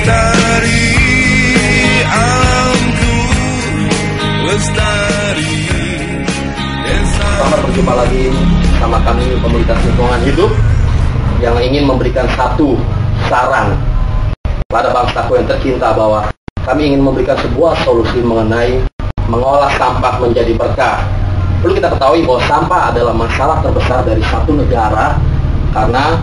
lestari, alamku lestari. Selamat berjumpa lagi sama kami Komunitas Lingkungan Hidup yang ingin memberikan satu saran pada bangsaku yang tercinta, bahwa kami ingin memberikan sebuah solusi mengenai mengolah sampah menjadi berkah. Perlu kita ketahui bahwa sampah adalah masalah terbesar dari satu negara, karena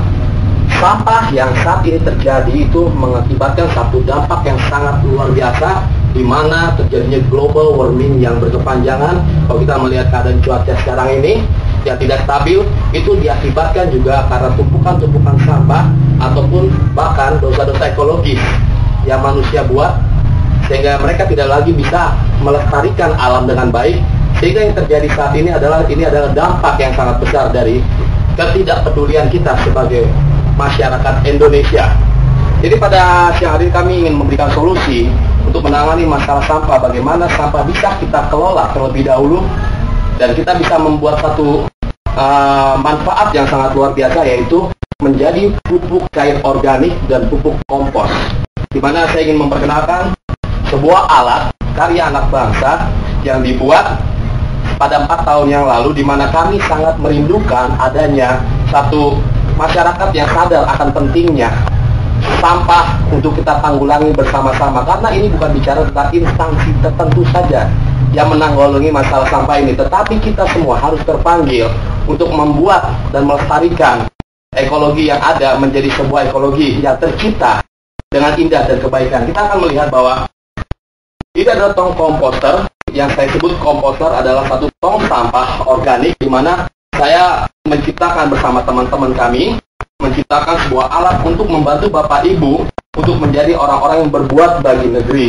sampah yang saat ini terjadi itu mengakibatkan satu dampak yang sangat luar biasa, di mana terjadinya global warming yang berkepanjangan. Kalau kita melihat keadaan cuaca sekarang ini yang tidak stabil, itu diakibatkan juga karena tumpukan-tumpukan sampah ataupun bahkan dosa-dosa ekologis yang manusia buat, sehingga mereka tidak lagi bisa melestarikan alam dengan baik. Sehingga yang terjadi saat ini adalah dampak yang sangat besar dari ketidakpedulian kita sebagai masyarakat Indonesia. Jadi pada siang hari kami ingin memberikan solusi untuk menangani masalah sampah, bagaimana sampah bisa kita kelola terlebih dahulu dan kita bisa membuat satu manfaat yang sangat luar biasa, yaitu menjadi pupuk cair organik dan pupuk kompos. Di mana saya ingin memperkenalkan sebuah alat karya anak bangsa yang dibuat pada 4 tahun yang lalu, di mana kami sangat merindukan adanya satu masyarakat yang sadar akan pentingnya sampah untuk kita tanggulangi bersama-sama, karena ini bukan bicara tentang instansi tertentu saja yang menanggulangi masalah sampah ini, tetapi kita semua harus terpanggil untuk membuat dan melestarikan ekologi yang ada menjadi sebuah ekologi yang tercipta dengan indah dan kebaikan. Kita akan melihat bahwa ini adalah tong komposter. Yang saya sebut komposter adalah satu tong sampah organik, di mana saya menciptakan bersama teman-teman kami, menciptakan sebuah alat untuk membantu Bapak Ibu untuk menjadi orang-orang yang berbuat bagi negeri.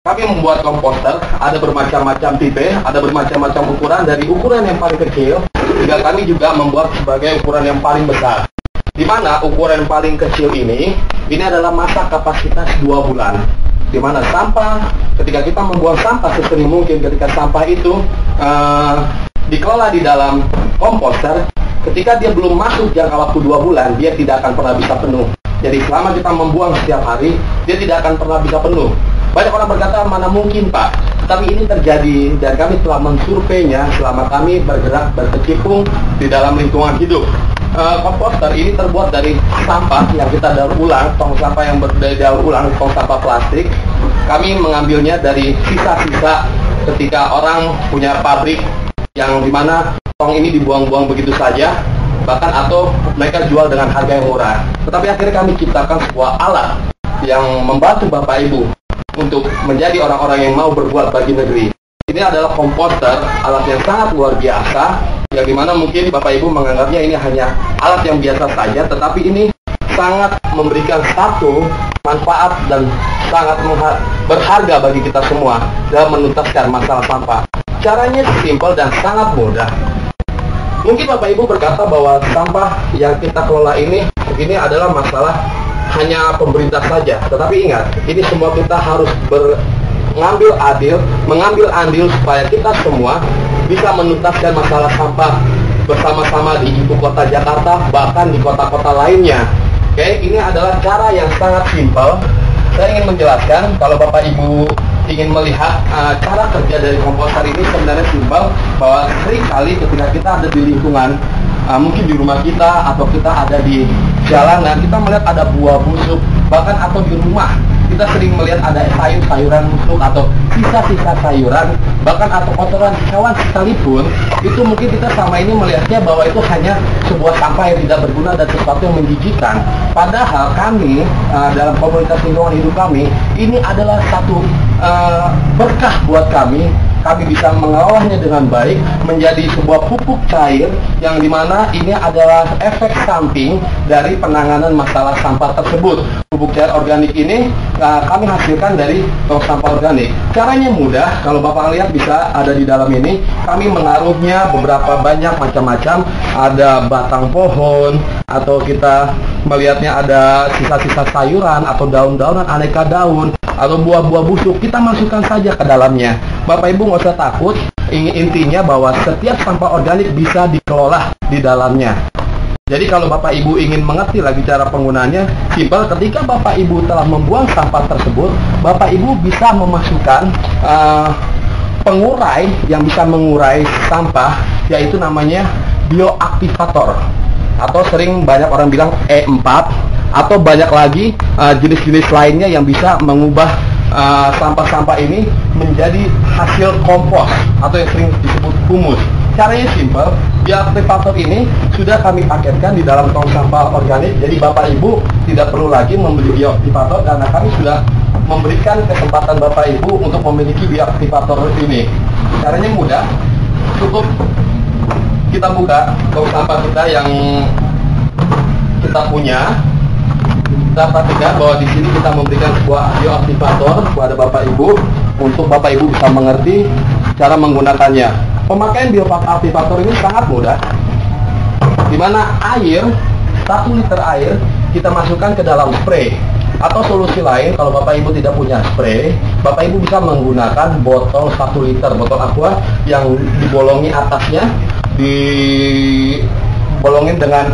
Kami membuat komposter, ada bermacam-macam tipe, ada bermacam-macam ukuran, dari ukuran yang paling kecil hingga kami juga membuat sebagai ukuran yang paling besar. Di mana ukuran paling kecil ini adalah masa kapasitas 2 bulan. Di mana sampah, ketika kita membuang sampah sesering mungkin, ketika sampah itu dikelola di dalam komposter, ketika dia belum masuk jangka waktu 2 bulan, dia tidak akan pernah bisa penuh. Jadi selama kita membuang setiap hari, dia tidak akan pernah bisa penuh. Banyak orang berkata, mana mungkin Pak? Tapi ini terjadi, dan kami telah mensurveinya selama kami bergerak berkecimpung di dalam lingkungan hidup. Komposter ini terbuat dari sampah yang kita daur ulang, tong sampah yang berdaur ulang, tong sampah plastik. Kami mengambilnya dari sisa-sisa ketika orang punya pabrik yang dimana tong ini dibuang-buang begitu saja, bahkan atau mereka jual dengan harga yang murah. Tetapi akhirnya kami ciptakan sebuah alat yang membantu Bapak Ibu untuk menjadi orang-orang yang mau berbuat bagi negeri. Ini adalah komposter, alat yang sangat luar biasa, yang dimana mungkin Bapak Ibu menganggapnya ini hanya alat yang biasa saja, tetapi ini sangat memberikan satu manfaat dan sangat berharga bagi kita semua dalam menuntaskan masalah sampah. Caranya simpel dan sangat mudah. Mungkin Bapak Ibu berkata bahwa sampah yang kita kelola ini adalah masalah hanya pemerintah saja. Tetapi ingat, ini semua kita harus mengambil andil supaya kita semua bisa menuntaskan masalah sampah bersama-sama di ibu kota Jakarta, bahkan di kota-kota lainnya. Oke, ini adalah cara yang sangat simpel. Saya ingin menjelaskan, kalau Bapak Ibu ingin melihat cara kerja dari komposter ini, sebenarnya simpel, bahwa seringkali ketika kita ada di lingkungan, mungkin di rumah kita atau kita ada di jalanan, kita melihat ada buah busuk, bahkan atau di rumah kita sering melihat ada sayur-sayuran busuk atau sisa-sisa sayuran, bahkan atau kotoran hewan sekalipun. Itu mungkin kita selama ini melihatnya bahwa itu hanya sebuah sampah yang tidak berguna dan sesuatu yang menjijikan. Padahal kami dalam komunitas lingkungan hidup kami, ini adalah satu berkah buat kami. Kami bisa mengolahnya dengan baik menjadi sebuah pupuk cair, yang dimana ini adalah efek samping dari penanganan masalah sampah tersebut. Pupuk cair organik ini kami hasilkan dari tong sampah organik. Caranya mudah, kalau Bapak lihat bisa ada di dalam ini. Kami menaruhnya beberapa banyak macam-macam, ada batang pohon, atau kita melihatnya ada sisa-sisa sayuran atau daun-daunan, aneka daun, atau buah-buah busuk. Kita masukkan saja ke dalamnya. Bapak Ibu nggak usah takut, intinya bahwa setiap sampah organik bisa dikelola di dalamnya. Jadi kalau Bapak Ibu ingin mengerti lagi cara penggunaannya, simpel. Ketika Bapak Ibu telah membuang sampah tersebut, Bapak Ibu bisa memasukkan pengurai yang bisa mengurai sampah, yaitu namanya bioaktivator, atau sering banyak orang bilang E4, atau banyak lagi jenis-jenis lainnya yang bisa mengubah sampah-sampah ini menjadi hasil kompos atau yang sering disebut humus. Caranya simpel. Bioaktivator ini sudah kami paketkan di dalam tong sampah organik. Jadi Bapak Ibu tidak perlu lagi membeli bioaktivator karena kami sudah memberikan kesempatan Bapak Ibu untuk memiliki bioaktivator ini. Caranya mudah. Cukup kita buka tong sampah kita yang kita punya. Kita perhatikan bahwa di sini kita memberikan sebuah bioaktivator kepada Bapak Ibu untuk Bapak Ibu bisa mengerti cara menggunakannya. Pemakaian bioaktivator ini sangat mudah, di mana air, 1 liter air kita masukkan ke dalam spray. Atau solusi lain, kalau Bapak Ibu tidak punya spray, Bapak Ibu bisa menggunakan botol 1 liter, botol aqua yang dibolongi atasnya, dibolongin dengan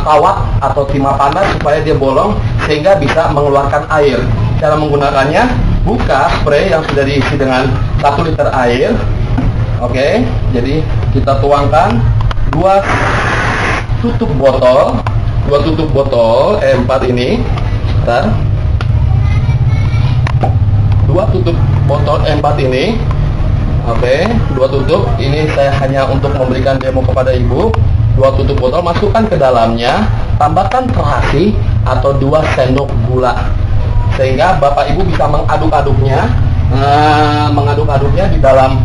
kawat atau timah panas supaya dia bolong sehingga bisa mengeluarkan air. Cara menggunakannya, buka spray yang sudah diisi dengan 1 liter air. Oke, jadi kita tuangkan 2 tutup botol E4 ini. Bentar. 2 tutup botol E4 ini. Oke, 2 tutup. Ini saya hanya untuk memberikan demo kepada Ibu. 2 tutup botol, masukkan ke dalamnya, tambahkan terasi atau 2 sendok gula. Sehingga Bapak Ibu bisa mengaduk-aduknya di dalam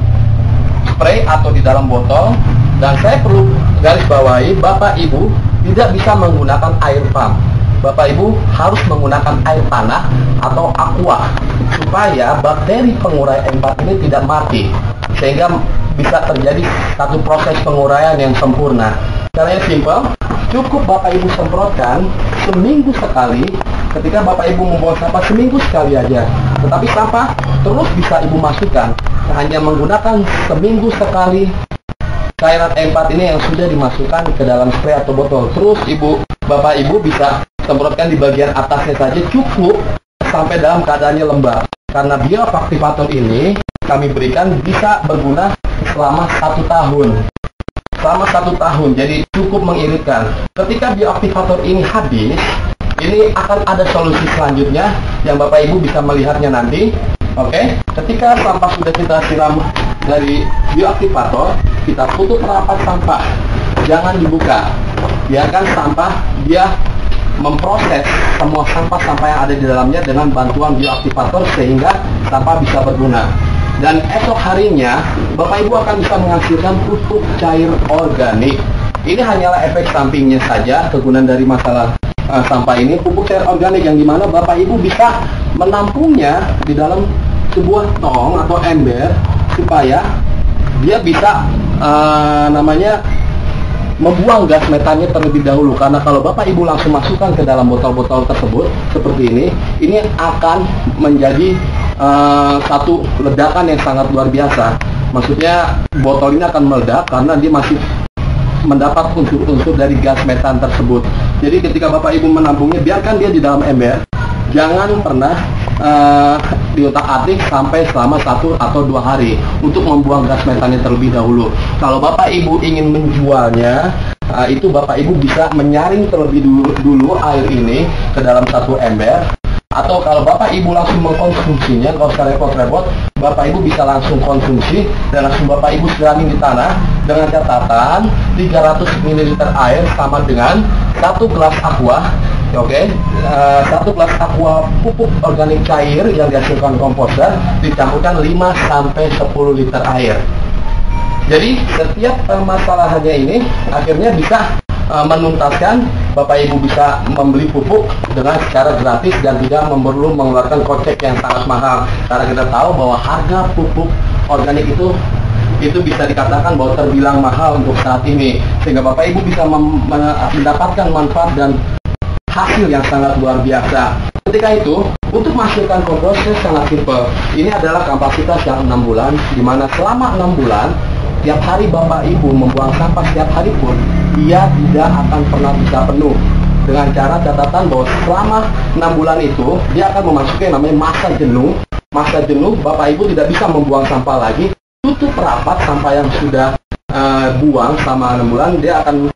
spray atau di dalam botol. Dan saya perlu garis bawahi, Bapak Ibu tidak bisa menggunakan air pump. Bapak Ibu harus menggunakan air tanah atau aqua supaya bakteri pengurai E4 ini tidak mati, sehingga bisa terjadi satu proses penguraian yang sempurna. Caranya simpel, cukup Bapak Ibu semprotkan seminggu sekali. Ketika Bapak Ibu membuang sampah, seminggu sekali aja. Tetapi sampah terus bisa Ibu masukkan hanya menggunakan seminggu sekali cairan E4 ini yang sudah dimasukkan ke dalam spray atau botol. Terus Bapak Ibu bisa semprotkan di bagian atasnya saja, cukup sampai dalam keadaannya lembab. Karena bioaktivator ini kami berikan bisa berguna selama 1 tahun. Selama 1 tahun, jadi cukup mengiritkan. Ketika bioaktivator ini habis, ini akan ada solusi selanjutnya yang Bapak Ibu bisa melihatnya nanti. Oke, ketika sampah sudah kita siram dari bioaktivator, kita tutup rapat sampah, jangan dibuka. Biarkan sampah dia memproses semua sampah-sampah yang ada di dalamnya dengan bantuan bioaktivator sehingga sampah bisa berguna. Dan esok harinya Bapak Ibu akan bisa menghasilkan pupuk cair organik. Ini hanyalah efek sampingnya saja kegunaan dari masalah sampah ini. Pupuk cair organik yang dimana Bapak Ibu bisa menampungnya di dalam sebuah tong atau ember supaya dia bisa membuang gas metannya terlebih dahulu. Karena kalau Bapak Ibu langsung masukkan ke dalam botol-botol tersebut seperti ini akan menjadi satu ledakan yang sangat luar biasa. Maksudnya botol ini akan meledak karena dia masih mendapat unsur-unsur dari gas metan tersebut. Jadi ketika Bapak Ibu menampungnya, biarkan dia di dalam ember, jangan pernah diutak-atik sampai selama 1 atau 2 hari untuk membuang gas metannya terlebih dahulu. Kalau Bapak Ibu ingin menjualnya, itu Bapak Ibu bisa menyaring terlebih dulu air ini ke dalam satu ember. Atau kalau Bapak Ibu langsung mengkonsumsinya, kalau usah repot-repot, Bapak Ibu bisa langsung konsumsi dan langsung Bapak Ibu siramin di tanah dengan catatan 300 ml air sama dengan 1 gelas aqua. Oke, 1 gelas aqua pupuk organik cair yang dihasilkan komposter dicampurkan 5-10 liter air. Jadi setiap permasalahannya ini akhirnya bisa menuntaskan. Bapak Ibu bisa membeli pupuk dengan secara gratis dan tidak perlu mengeluarkan kocek yang sangat mahal. Karena kita tahu bahwa harga pupuk organik itu bisa dikatakan bahwa terbilang mahal untuk saat ini, sehingga Bapak Ibu bisa mendapatkan manfaat dan hasil yang sangat luar biasa. Ketika itu, untuk menghasilkan komposter sangat simpel. Ini adalah kapasitas yang 6 bulan, di mana selama 6 bulan setiap hari Bapak Ibu membuang sampah setiap hari pun, dia tidak akan pernah bisa penuh. Dengan cara catatan bahwa selama 6 bulan itu, dia akan memasuki yang namanya masa jenuh. Masa jenuh, Bapak Ibu tidak bisa membuang sampah lagi. Tutup rapat sampah yang sudah buang selama 6 bulan, dia akan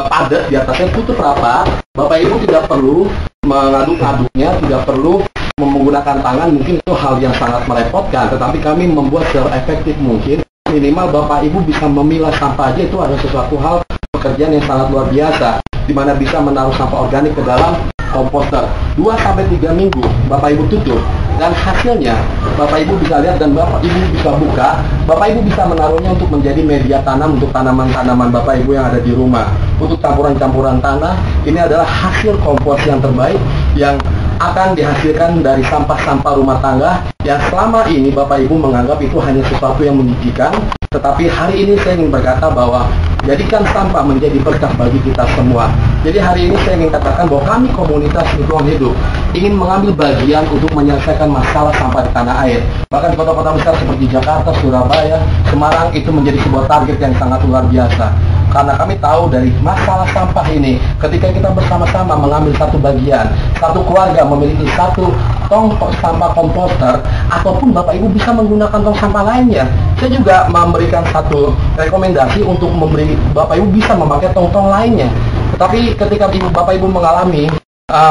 padat di atasnya, tutup rapat. Bapak Ibu tidak perlu mengaduk-aduknya, tidak perlu menggunakan tangan, mungkin itu hal yang sangat merepotkan, tetapi kami membuat se-efektif mungkin. Minimal Bapak Ibu bisa memilah sampah aja, itu adalah sesuatu hal pekerjaan yang sangat luar biasa, di mana bisa menaruh sampah organik ke dalam komposter. 2-3 minggu Bapak Ibu tutup, dan hasilnya Bapak Ibu bisa lihat dan Bapak Ibu bisa buka. Bapak Ibu bisa menaruhnya untuk menjadi media tanam untuk tanaman-tanaman Bapak Ibu yang ada di rumah. Untuk campuran-campuran tanah, ini adalah hasil kompos yang terbaik yang akan dihasilkan dari sampah-sampah rumah tangga yang selama ini Bapak Ibu menganggap itu hanya sesuatu yang menjijikan. Tetapi hari ini saya ingin berkata bahwa jadikan sampah menjadi berkah bagi kita semua. Jadi hari ini saya ingin katakan bahwa kami komunitas Lingkungan Hidup ingin mengambil bagian untuk menyelesaikan masalah sampah di tanah air. Bahkan di kota-kota besar seperti Jakarta, Surabaya, Semarang itu menjadi sebuah target yang sangat luar biasa. Karena kami tahu dari masalah sampah ini, ketika kita bersama-sama mengambil satu bagian, satu keluarga memiliki satu tong sampah komposter, ataupun Bapak Ibu bisa menggunakan tong sampah lainnya. Saya juga memberikan satu rekomendasi untuk memberi Bapak Ibu bisa memakai tong-tong lainnya. Tetapi ketika Bapak Ibu mengalami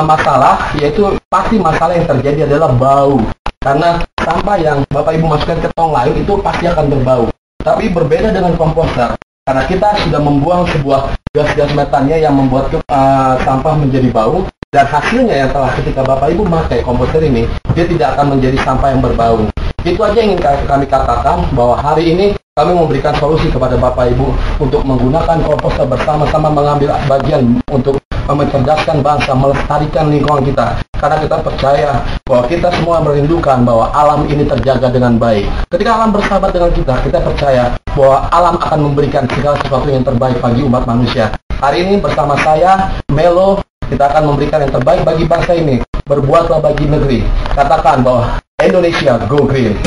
masalah, yaitu pasti masalah yang terjadi adalah bau. Karena sampah yang Bapak Ibu masukkan ke tong lain itu pasti akan berbau. Tapi berbeda dengan komposter, karena kita sudah membuang sebuah gas-gas metannya yang membuat sampah menjadi bau, dan hasilnya yang telah ketika Bapak Ibu memakai komposter ini, dia tidak akan menjadi sampah yang berbau. Itu aja yang ingin kami katakan, bahwa hari ini kami memberikan solusi kepada Bapak Ibu untuk menggunakan komposter bersama-sama, mengambil bagian untuk mencerdaskan bangsa, melestarikan lingkungan kita. Karena kita percaya bahwa kita semua merindukan bahwa alam ini terjaga dengan baik. Ketika alam bersahabat dengan kita percaya bahwa alam akan memberikan segala sesuatu yang terbaik bagi umat manusia. Hari ini bersama saya, Melo, kita akan memberikan yang terbaik bagi bangsa ini. Berbuatlah bagi negeri. Katakan bahwa Indonesia go green.